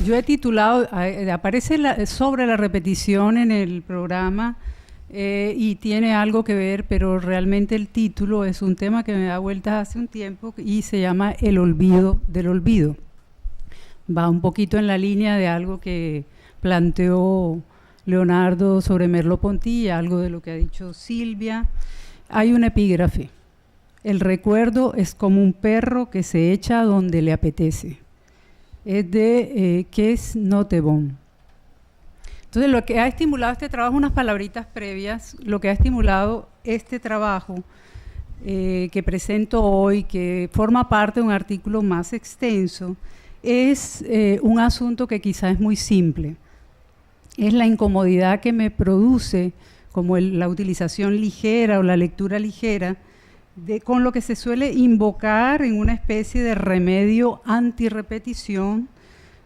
Yo he titulado, aparece sobre la repetición en el programa y tiene algo que ver, pero realmente el título es un tema que me da vueltas hace un tiempo y se llama El olvido del olvido. Va un poquito en la línea de algo que planteó Leonardo sobre Merleau-Ponty, algo de lo que ha dicho Silvia. Hay un epígrafe: el recuerdo es como un perro que se echa donde le apetece. Es de Kees Nottebohm. Entonces, lo que ha estimulado este trabajo, unas palabritas previas, lo que ha estimulado este trabajo que presento hoy, que forma parte de un artículo más extenso, es un asunto que quizá es muy simple. Es la incomodidad que me produce, como la utilización ligera o la lectura ligera, con lo que se suele invocar en una especie de remedio antirrepetición,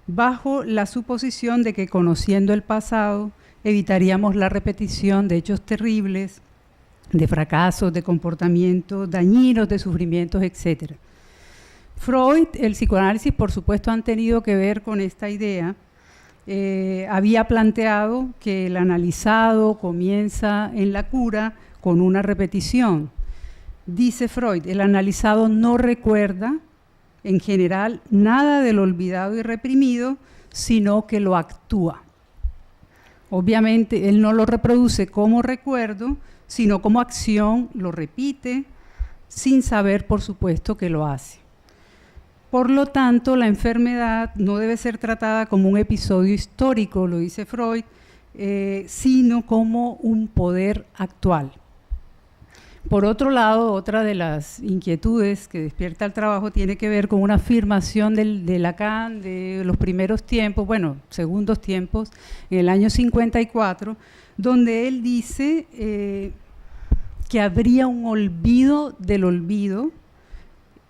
bajo la suposición de que, conociendo el pasado, evitaríamos la repetición de hechos terribles, de fracasos, de comportamientos dañinos, de sufrimientos, etc. Freud, el psicoanálisis, por supuesto, han tenido que ver con esta idea. Había planteado que el analizado comienza en la cura con una repetición. Dice Freud, el analizado no recuerda, en general, nada de lo olvidado y reprimido, sino que lo actúa. Obviamente, él no lo reproduce como recuerdo, sino como acción, lo repite, sin saber, por supuesto, que lo hace. Por lo tanto, la enfermedad no debe ser tratada como un episodio histórico, lo dice Freud, sino como un poder actual. Por otro lado, otra de las inquietudes que despierta el trabajo tiene que ver con una afirmación de Lacan de los primeros tiempos, bueno, segundos tiempos, en el año 54, donde él dice que habría un olvido del olvido,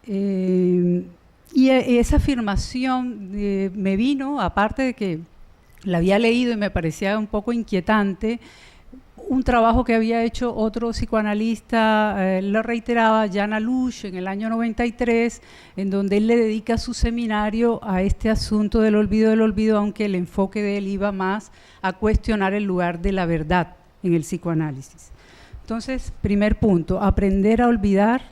y esa afirmación me vino, aparte de que la había leído y me parecía un poco inquietante, un trabajo que había hecho otro psicoanalista, lo reiteraba, Jan Alush, en el año 93, en donde él le dedica su seminario a este asunto del olvido, aunque el enfoque de él iba más a cuestionar el lugar de la verdad en el psicoanálisis. Entonces, primer punto, aprender a olvidar.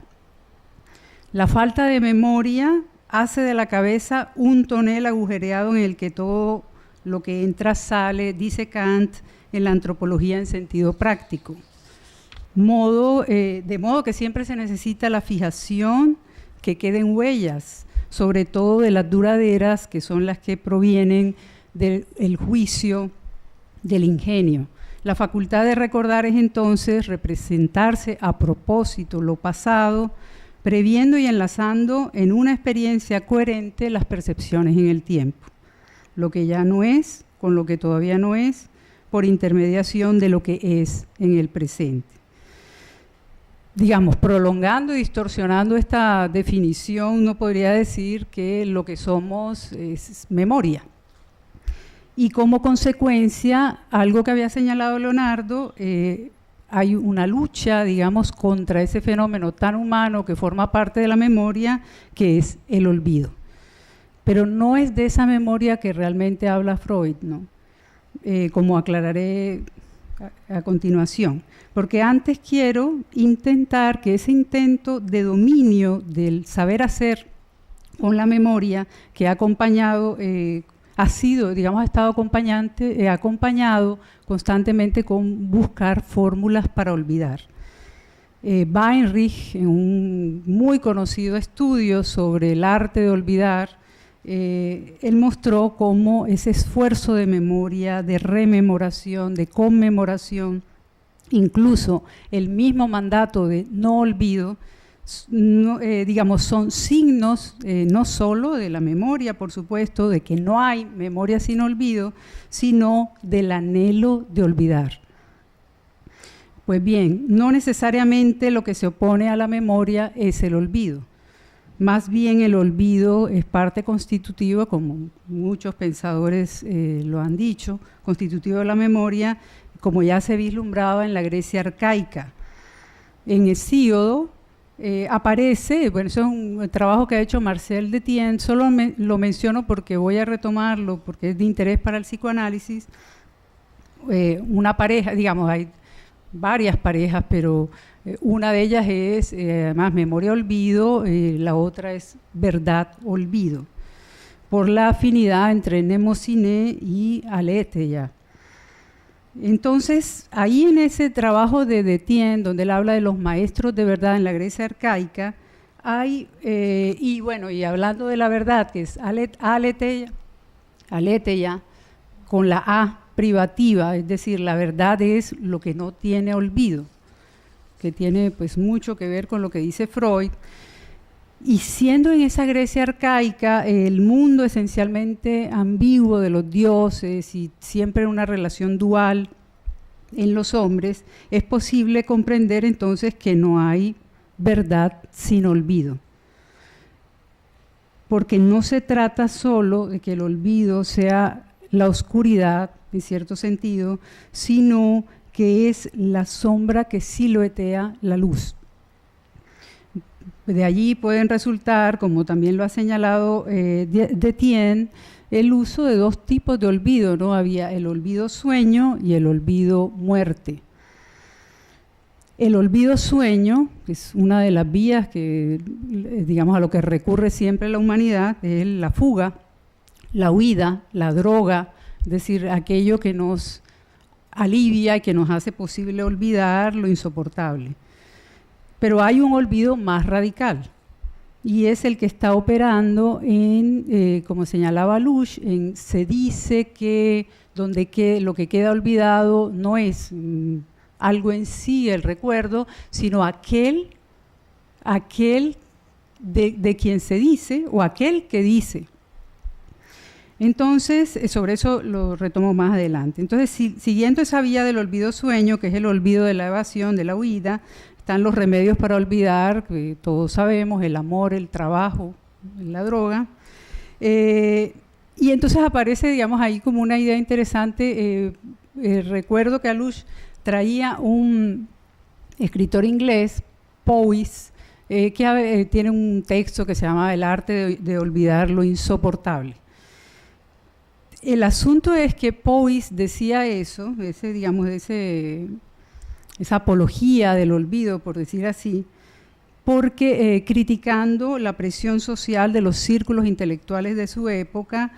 La falta de memoria hace de la cabeza un tonel agujereado en el que todo lo que entra sale, dice Kant, en la antropología en sentido práctico. De modo que siempre se necesita la fijación, que queden huellas, sobre todo de las duraderas, que son las que provienen del juicio, del ingenio. La facultad de recordar es entonces representarse a propósito lo pasado, previendo y enlazando en una experiencia coherente las percepciones en el tiempo. Lo que ya no es, con lo que todavía no es, por intermediación de lo que es en el presente. Digamos, prolongando y distorsionando esta definición, uno podría decir que lo que somos es memoria. Y como consecuencia, algo que había señalado Leonardo, hay una lucha, digamos, contra ese fenómeno tan humano que forma parte de la memoria, que es el olvido. Pero no es de esa memoria que realmente habla Freud, ¿no? Como aclararé a continuación, porque antes quiero intentar que ese intento de dominio del saber hacer con la memoria que ha acompañado, ha estado acompañado constantemente con buscar fórmulas para olvidar. Weinreich, en un muy conocido estudio sobre el arte de olvidar, él mostró cómo ese esfuerzo de memoria, de rememoración, de conmemoración, incluso el mismo mandato de no olvido, son signos no solo de la memoria, por supuesto, de que no hay memoria sin olvido, sino del anhelo de olvidar. Pues bien, no necesariamente lo que se opone a la memoria es el olvido. Más bien el olvido es parte constitutiva, como muchos pensadores lo han dicho, constitutivo de la memoria, como ya se vislumbraba en la Grecia arcaica. En Hesíodo, aparece, bueno, eso es un trabajo que ha hecho Marcel Detienne, solo lo menciono porque voy a retomarlo, porque es de interés para el psicoanálisis. Una pareja, digamos, hay varias parejas, pero una de ellas es, además, memoria-olvido, la otra es verdad-olvido, por la afinidad entre Mnemosyne y Aletheia. Entonces, ahí en ese trabajo de Detienne, donde él habla de los maestros de verdad en la Grecia arcaica, hay, y bueno, y hablando de la verdad, que es Aletheia, con la A privativa, es decir, la verdad es lo que no tiene olvido, que tiene pues mucho que ver con lo que dice Freud. Y siendo en esa Grecia arcaica el mundo esencialmente ambiguo de los dioses y siempre una relación dual en los hombres, es posible comprender entonces que no hay verdad sin olvido. Porque no se trata solo de que el olvido sea la oscuridad, en cierto sentido, sino que es la sombra que siluetea la luz. De allí pueden resultar, como también lo ha señalado Detienne, el uso de dos tipos de olvido, ¿no? Había el olvido sueño y el olvido muerte. El olvido sueño, que es una de las vías que, digamos, a lo que recurre siempre la humanidad, es la fuga, la huida, la droga, es decir, aquello que nos alivia y que nos hace posible olvidar lo insoportable. Pero hay un olvido más radical, y es el que está operando en, como señalaba Lush, en se dice que lo que queda olvidado no es algo en sí, el recuerdo, sino aquel de quien se dice o aquel que dice. Entonces, sobre eso lo retomo más adelante. Entonces, siguiendo esa vía del olvido sueño, que es el olvido de la evasión, de la huida, están los remedios para olvidar, que todos sabemos, el amor, el trabajo, la droga. Y entonces aparece, digamos, ahí como una idea interesante. Recuerdo que Alush traía un escritor inglés, Powys, que tiene un texto que se llama El arte de olvidar lo insoportable. El asunto es que Powys decía eso, esa apología del olvido, por decir así, porque criticando la presión social de los círculos intelectuales de su época,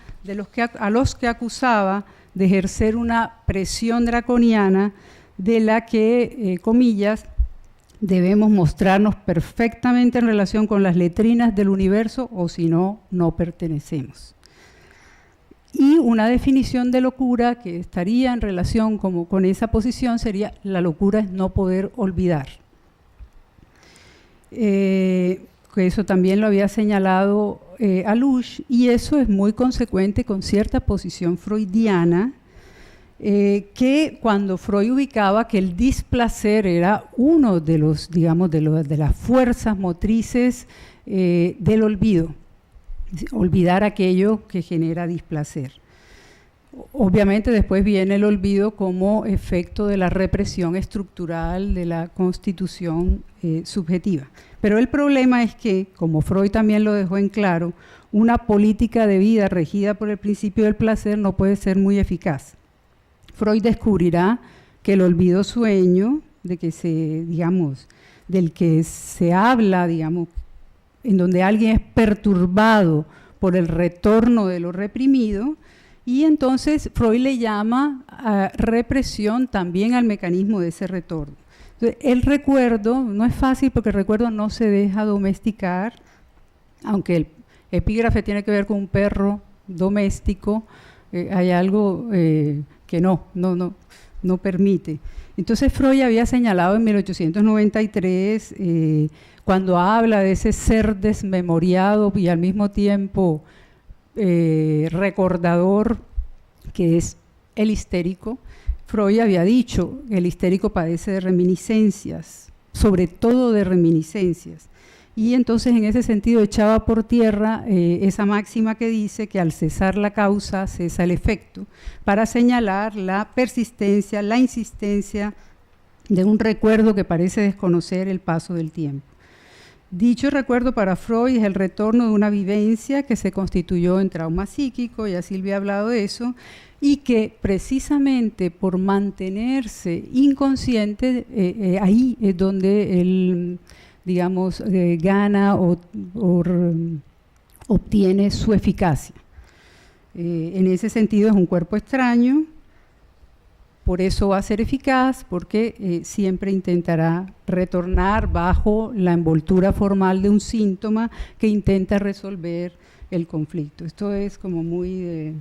a los que acusaba de ejercer una presión draconiana de la que, comillas, debemos mostrarnos perfectamente en relación con las letrinas del universo, o si no, no pertenecemos. Y una definición de locura que estaría en relación con esa posición sería: la locura es no poder olvidar. Que eso también lo había señalado Alush, y eso es muy consecuente con cierta posición freudiana, que cuando Freud ubicaba que el displacer era uno de los, digamos, de las fuerzas motrices del olvido. Olvidar aquello que genera displacer. Obviamente después viene el olvido como efecto de la represión estructural de la constitución subjetiva. Pero el problema es que, como Freud también lo dejó en claro, una política de vida regida por el principio del placer no puede ser muy eficaz. Freud descubrirá que el olvido sueño, del que se habla, digamos, en donde alguien es perturbado por el retorno de lo reprimido, y entonces Freud le llama represión también al mecanismo de ese retorno. Entonces, el recuerdo no es fácil, porque el recuerdo no se deja domesticar, aunque el epígrafe tiene que ver con un perro doméstico, hay algo que no permite. Entonces Freud había señalado en 1893, cuando habla de ese ser desmemoriado y al mismo tiempo recordador, que es el histérico, Freud había dicho que el histérico padece de reminiscencias, sobre todo de reminiscencias. Y entonces en ese sentido echaba por tierra esa máxima que dice que al cesar la causa cesa el efecto, para señalar la persistencia, la insistencia de un recuerdo que parece desconocer el paso del tiempo. Dicho recuerdo para Freud es el retorno de una vivencia que se constituyó en trauma psíquico, ya Silvia ha hablado de eso, y que precisamente por mantenerse inconsciente, ahí es donde él, digamos, gana o obtiene su eficacia. En ese sentido es un cuerpo extraño, por eso va a ser eficaz, porque siempre intentará retornar bajo la envoltura formal de un síntoma que intenta resolver el conflicto. Esto es como muy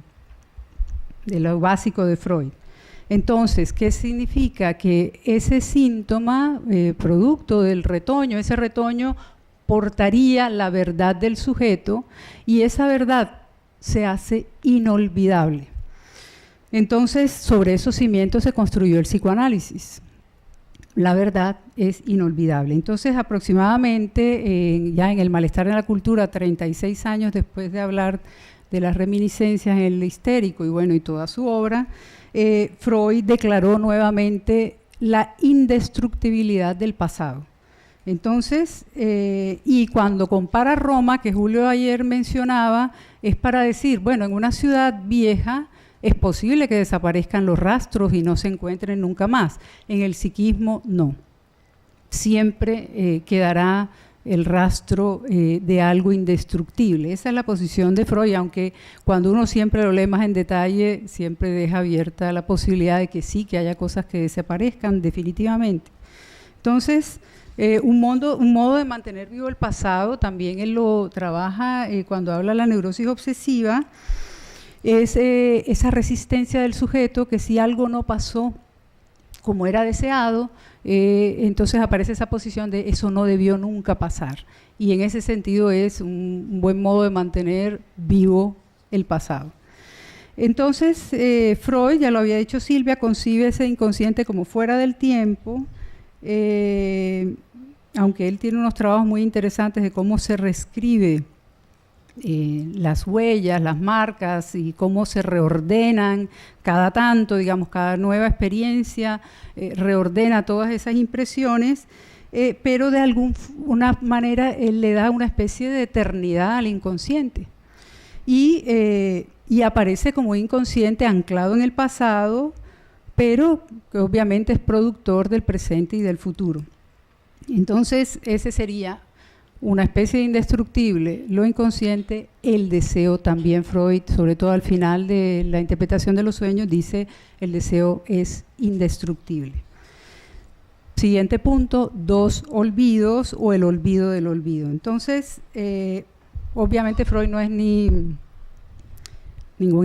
de lo básico de Freud. Entonces, ¿qué significa? Que ese síntoma, producto del retoño, ese retoño portaría la verdad del sujeto y esa verdad se hace inolvidable. Entonces, sobre esos cimientos se construyó el psicoanálisis. La verdad es inolvidable. Entonces, aproximadamente, ya en El malestar en la cultura, 36 años después de hablar de las reminiscencias en el histérico y bueno, y toda su obra, Freud declaró nuevamente la indestructibilidad del pasado. Entonces, y cuando compara Roma, que Julio ayer mencionaba, es para decir, bueno, en una ciudad vieja es posible que desaparezcan los rastros y no se encuentren nunca más. En el psiquismo, no. Siempre quedará el rastro de algo indestructible. Esa es la posición de Freud, aunque cuando uno siempre lo lee más en detalle, siempre deja abierta la posibilidad de que sí, que haya cosas que desaparezcan definitivamente. Entonces, un modo de mantener vivo el pasado, también él lo trabaja cuando habla de la neurosis obsesiva, es esa resistencia del sujeto que si algo no pasó como era deseado, entonces aparece esa posición de eso no debió nunca pasar. Y en ese sentido es un buen modo de mantener vivo el pasado. Entonces, Freud, ya lo había dicho Silvia, concibe ese inconsciente como fuera del tiempo, aunque él tiene unos trabajos muy interesantes de cómo se reescribe las huellas, las marcas y cómo se reordenan cada tanto, digamos, cada nueva experiencia reordena todas esas impresiones, pero de alguna manera él le da una especie de eternidad al inconsciente y aparece como inconsciente anclado en el pasado, pero que obviamente es productor del presente y del futuro. Entonces ese sería una especie de indestructible, lo inconsciente, el deseo también. Freud, sobre todo al final de la interpretación de los sueños, dice el deseo es indestructible. Siguiente punto, 2 olvidos o el olvido del olvido. Entonces, obviamente Freud no es ningún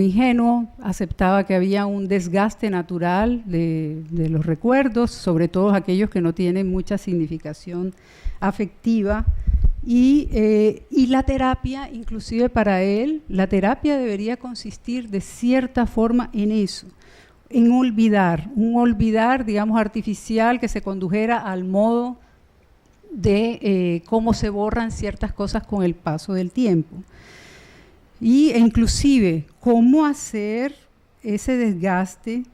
ingenuo, aceptaba que había un desgaste natural de los recuerdos, sobre todo aquellos que no tienen mucha significación afectiva. Y la terapia, inclusive para él, la terapia debería consistir de cierta forma en eso, en olvidar, un olvidar, digamos, artificial que se condujera al modo de cómo se borran ciertas cosas con el paso del tiempo. E inclusive, cómo hacer ese desgaste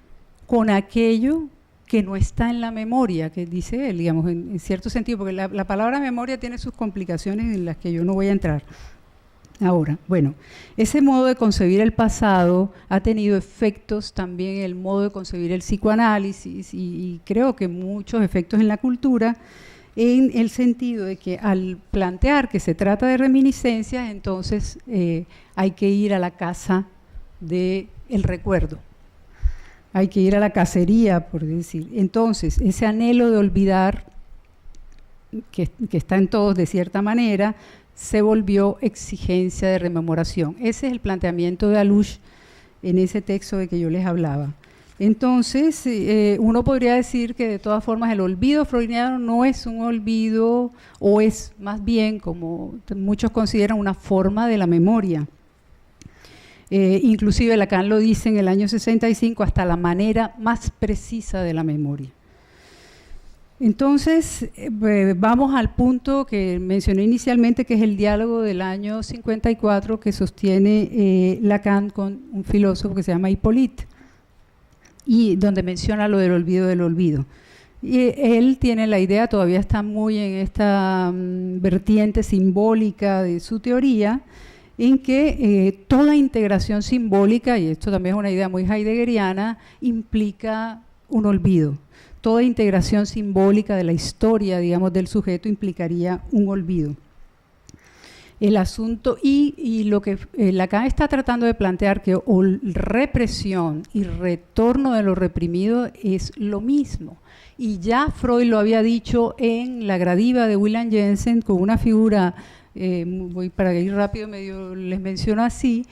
con aquello que no está en la memoria, que dice él, digamos, en cierto sentido, porque la palabra memoria tiene sus complicaciones en las que yo no voy a entrar ahora. Bueno, ese modo de concebir el pasado ha tenido efectos también en el modo de concebir el psicoanálisis y creo que muchos efectos en la cultura, en el sentido de que al plantear que se trata de reminiscencias, entonces hay que ir a la casa del recuerdo. Hay que ir a la cacería, por decir. Entonces, ese anhelo de olvidar, que está en todos de cierta manera, se volvió exigencia de rememoración. Ese es el planteamiento de Alush en ese texto de que yo les hablaba. Entonces, uno podría decir que de todas formas el olvido freudiano no es un olvido, o es más bien, como muchos consideran, una forma de la memoria. Inclusive Lacan lo dice en el año 65, hasta la manera más precisa de la memoria. Entonces, vamos al punto que mencioné inicialmente, que es el diálogo del año 54 que sostiene Lacan con un filósofo que se llama Hippolyte, y donde menciona lo del olvido del olvido. Y él tiene la idea, todavía está muy en esta vertiente simbólica de su teoría, en que toda integración simbólica, y esto también es una idea muy heideggeriana, implica un olvido. Toda integración simbólica de la historia, digamos, del sujeto implicaría un olvido. El asunto, y lo que Lacan está tratando de plantear, que represión y retorno de lo reprimido es lo mismo. Y ya Freud lo había dicho en La Gradiva de William Jensen, con una figura, voy para ir rápido, medio les menciono así,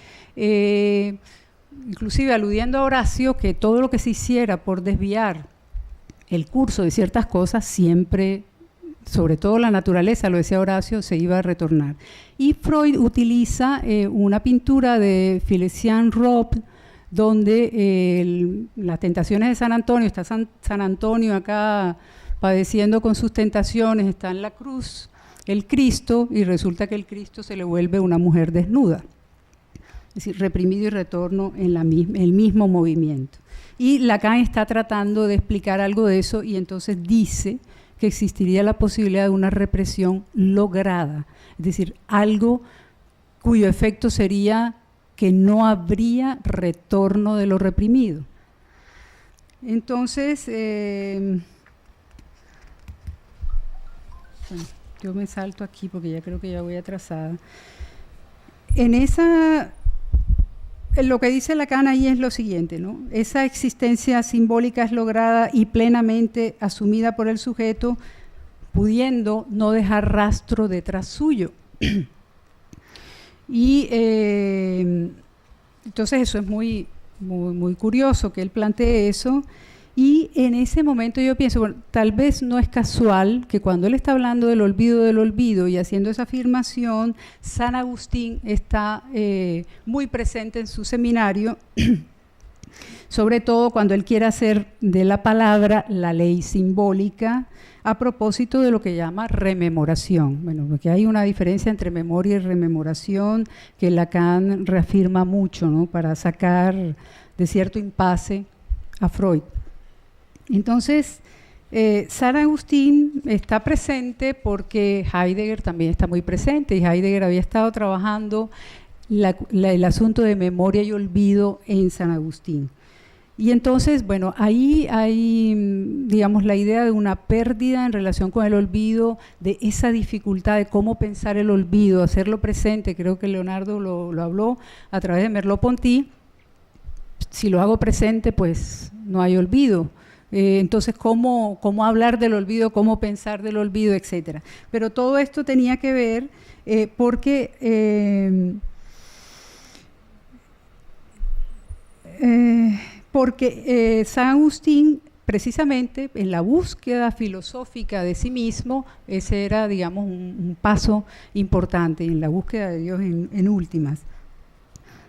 inclusive aludiendo a Horacio, que todo lo que se hiciera por desviar el curso de ciertas cosas siempre, sobre todo la naturaleza, lo decía Horacio, se iba a retornar. Y Freud utiliza una pintura de Félicien Rob, donde las tentaciones de San Antonio, está San Antonio acá padeciendo con sus tentaciones, está en la cruz el Cristo, y resulta que el Cristo se le vuelve una mujer desnuda. Es decir, reprimido y retorno en el mismo movimiento. Y Lacan está tratando de explicar algo de eso, y entonces dice que existiría la posibilidad de una represión lograda, es decir, algo cuyo efecto sería que no habría retorno de lo reprimido. Entonces, bueno, yo me salto aquí porque ya creo que ya voy atrasada. Lo que dice Lacan ahí es lo siguiente, ¿no? Esa existencia simbólica es lograda y plenamente asumida por el sujeto, pudiendo no dejar rastro detrás suyo. Y entonces eso es muy curioso que él plantee eso. Y en ese momento yo pienso, bueno, tal vez no es casual que cuando él está hablando del olvido y haciendo esa afirmación, San Agustín está muy presente en su seminario, sobre todo cuando él quiere hacer de la palabra la ley simbólica, a propósito de lo que llama rememoración. Bueno, porque hay una diferencia entre memoria y rememoración que Lacan reafirma mucho, ¿no?, para sacar de cierto impasse a Freud. Entonces, San Agustín está presente porque Heidegger también está muy presente, y Heidegger había estado trabajando el asunto de memoria y olvido en San Agustín. Y entonces, bueno, ahí hay, digamos, la idea de una pérdida en relación con el olvido, de esa dificultad de cómo pensar el olvido, hacerlo presente. Creo que Leonardo lo habló a través de Merleau-Ponty. Si lo hago presente, pues no hay olvido. Entonces, ¿cómo hablar del olvido, cómo pensar del olvido, etcétera? Pero todo esto tenía que ver porque San Agustín, precisamente en la búsqueda filosófica de sí mismo, ese era, digamos, un paso importante en la búsqueda de Dios en últimas.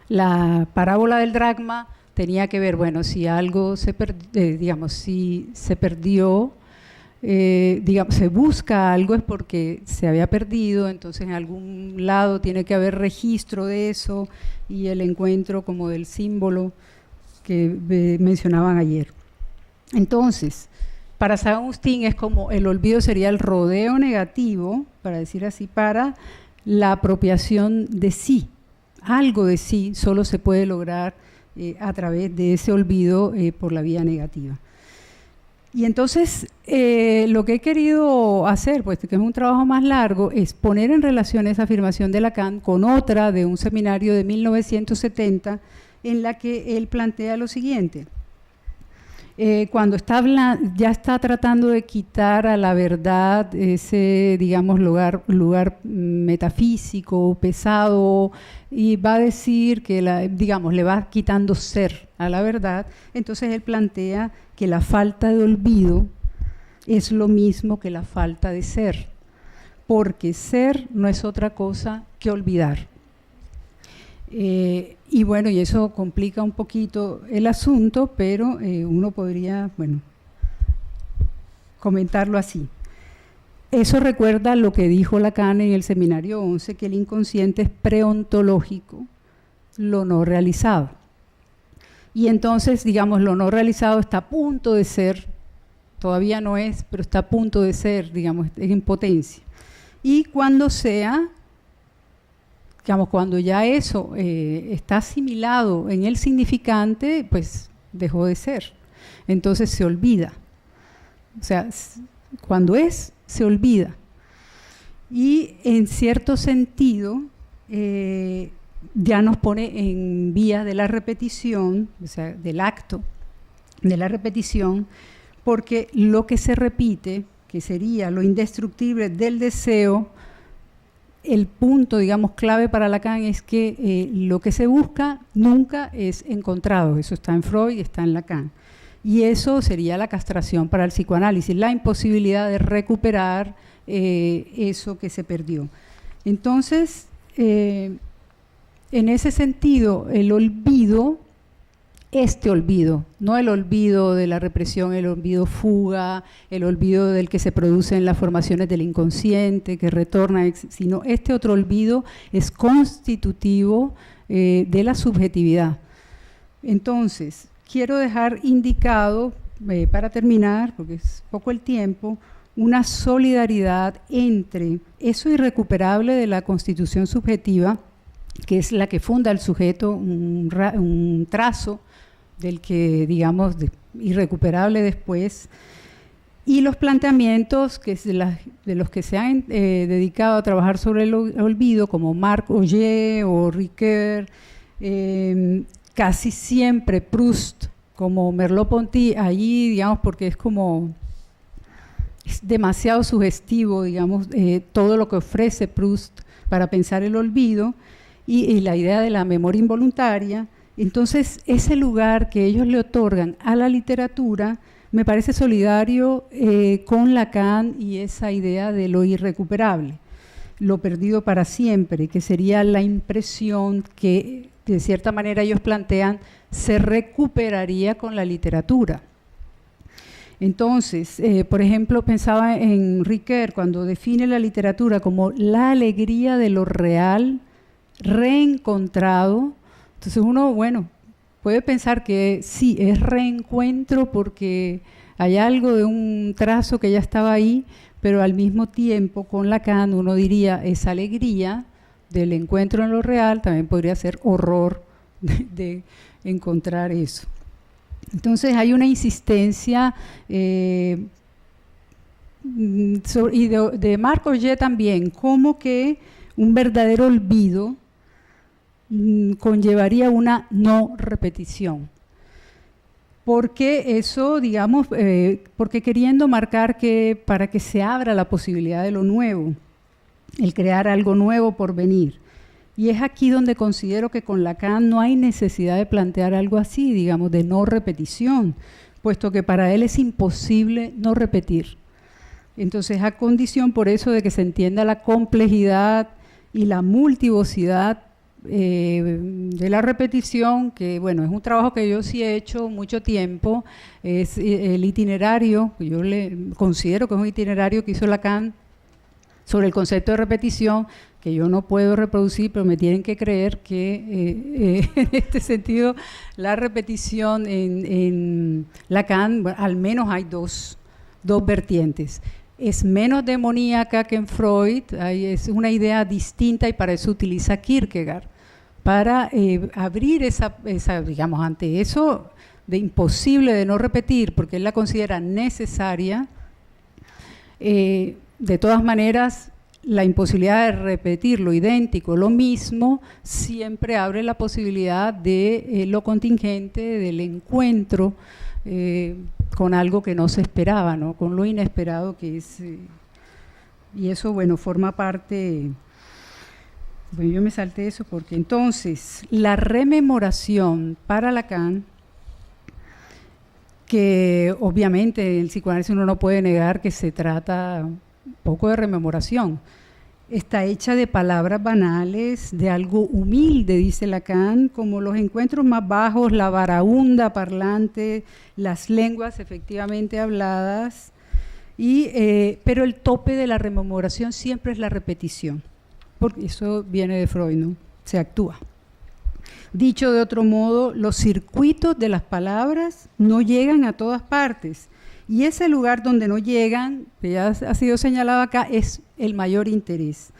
La parábola del dracma tenía que ver, bueno, si algo se perdió, digamos, se busca algo es porque se había perdido, entonces en algún lado tiene que haber registro de eso, y el encuentro como del símbolo que mencionaban ayer. Entonces, para San Agustín es como el olvido sería el rodeo negativo, para decir así, para la apropiación de sí. Algo de sí solo se puede lograr a través de ese olvido por la vía negativa. Y entonces lo que he querido hacer, pues que es un trabajo más largo, es poner en relación esa afirmación de Lacan con otra de un seminario de 1970, en la que él plantea lo siguiente. Cuando ya está tratando de quitar a la verdad ese, digamos, lugar metafísico, pesado, y va a decir que, digamos, le va quitando ser a la verdad, entonces él plantea que la falta de olvido es lo mismo que la falta de ser, porque ser no es otra cosa que olvidar. Y bueno, y eso complica un poquito el asunto, pero uno podría, bueno, comentarlo así. Eso recuerda lo que dijo Lacan en el seminario 11, que el inconsciente es preontológico, lo no realizado. Y entonces, digamos, lo no realizado está a punto de ser todavía no es, pero está a punto de ser, digamos, en potencia. Y cuando sea, digamos, cuando ya eso está asimilado en el significante, pues dejó de ser. Entonces se olvida. O sea, cuando es, se olvida. Y en cierto sentido, ya nos pone en vía de la repetición, o sea, del acto de la repetición, porque lo que se repite, que sería lo indestructible del deseo, el punto, digamos, clave para Lacan es que lo que se busca nunca es encontrado. Eso está en Freud y está en Lacan. Y eso sería la castración para el psicoanálisis, la imposibilidad de recuperar eso que se perdió. Entonces, en ese sentido, el olvido, este olvido, no el olvido de la represión, el olvido fuga, el olvido del que se produce en las formaciones del inconsciente, que retorna, sino este otro olvido es constitutivo de la subjetividad. Entonces, quiero dejar indicado, para terminar, porque es poco el tiempo, una solidaridad entre eso irrecuperable de la constitución subjetiva, que es la que funda el sujeto, un trazo del que, digamos, irrecuperable después, y los planteamientos que de los que se han dedicado a trabajar sobre el olvido, como Marc Augé o Ricoeur, casi siempre Proust, como Merleau-Ponty, allí, digamos, porque es demasiado sugestivo, digamos, todo lo que ofrece Proust para pensar el olvido, y la idea de la memoria involuntaria. Entonces, ese lugar que ellos le otorgan a la literatura me parece solidario con Lacan y esa idea de lo irrecuperable, lo perdido para siempre, que sería la impresión que, de cierta manera, ellos plantean, se recuperaría con la literatura. Entonces, por ejemplo, pensaba en Ricoeur cuando define la literatura como la alegría de lo real reencontrado. Entonces uno, bueno, puede pensar que sí, es reencuentro porque hay algo de un trazo que ya estaba ahí, pero al mismo tiempo con Lacan uno diría esa alegría del encuentro en lo real también podría ser horror de encontrar eso. Entonces hay una insistencia y de Marc Augé también, como que un verdadero olvido conllevaría una no repetición. Porque eso, digamos, porque queriendo marcar que para que se abra la posibilidad de lo nuevo, el crear algo nuevo por venir. Y es aquí donde considero que con Lacan no hay necesidad de plantear algo así, digamos, de no repetición, puesto que para él es imposible no repetir. Entonces, a condición por eso de que se entienda la complejidad y la multivocidad de la repetición, que bueno, es un trabajo que yo sí he hecho mucho tiempo, es el itinerario, que yo le considero que es un itinerario que hizo Lacan sobre el concepto de repetición, que yo no puedo reproducir, pero me tienen que creer que en este sentido la repetición en Lacan, bueno, al menos hay dos vertientes. Es menos demoníaca que en Freud, es una idea distinta y para eso utiliza Kierkegaard, para abrir esa, digamos, ante eso de imposible de no repetir, porque él la considera necesaria. De todas maneras, la imposibilidad de repetir lo idéntico, lo mismo, siempre abre la posibilidad de lo contingente, del encuentro con algo que no se esperaba, ¿no? Con lo inesperado que es. Y eso, bueno, forma parte. Bueno, yo me salté eso porque entonces la rememoración para Lacan, que obviamente en el psicoanálisis uno no puede negar que se trata un poco de rememoración, está hecha de palabras banales, de algo humilde, dice Lacan, como los encuentros más bajos, la varaunda parlante, las lenguas efectivamente habladas, pero el tope de la rememoración siempre es la repetición, porque eso viene de Freud, ¿no? Se actúa. Dicho de otro modo, los circuitos de las palabras no llegan a todas partes Y ese lugar donde no llegan, que ya ha sido señalado acá, es el mayor interés,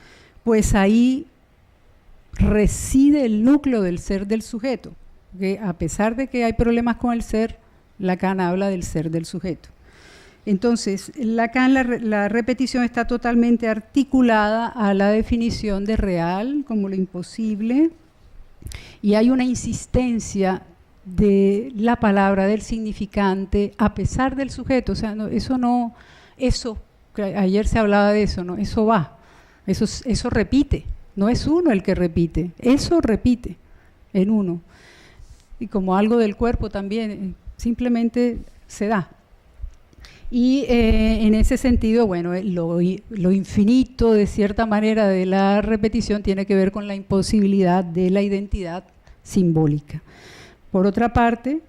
pues ahí reside el núcleo del ser del sujeto, que a pesar de que hay problemas con el ser, Lacan habla del ser del sujeto. Entonces, Lacan, la repetición está totalmente articulada a la definición de real como lo imposible, y hay una insistencia de la palabra, del significante, a pesar del sujeto. O sea, eso, ayer se hablaba de eso, ¿no? Eso va, eso repite, no es uno el que repite, eso repite en uno. Y como algo del cuerpo también, simplemente se da. Y en ese sentido, bueno, lo infinito, de cierta manera, de la repetición tiene que ver con la imposibilidad de la identidad simbólica. Por otra parte,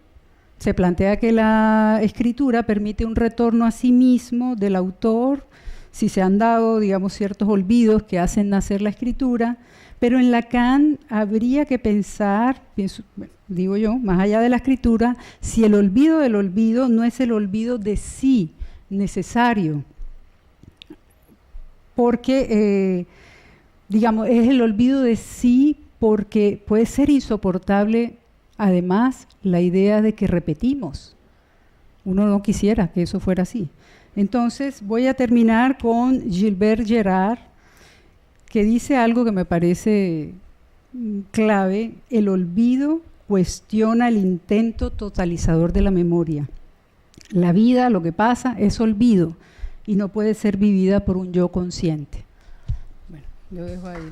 se plantea que la escritura permite un retorno a sí mismo del autor, si se han dado, digamos, ciertos olvidos que hacen nacer la escritura, pero en Lacan habría que pensar, digo yo, más allá de la escritura, si el olvido del olvido no es el olvido de sí necesario, porque, digamos, es el olvido de sí porque puede ser insoportable, además, la idea de que repetimos. Uno no quisiera que eso fuera así. Entonces, voy a terminar con Gilbert Gerard, que dice algo que me parece clave: el olvido cuestiona el intento totalizador de la memoria. La vida, lo que pasa, es olvido y no puede ser vivida por un yo consciente. Bueno, yo dejo ahí.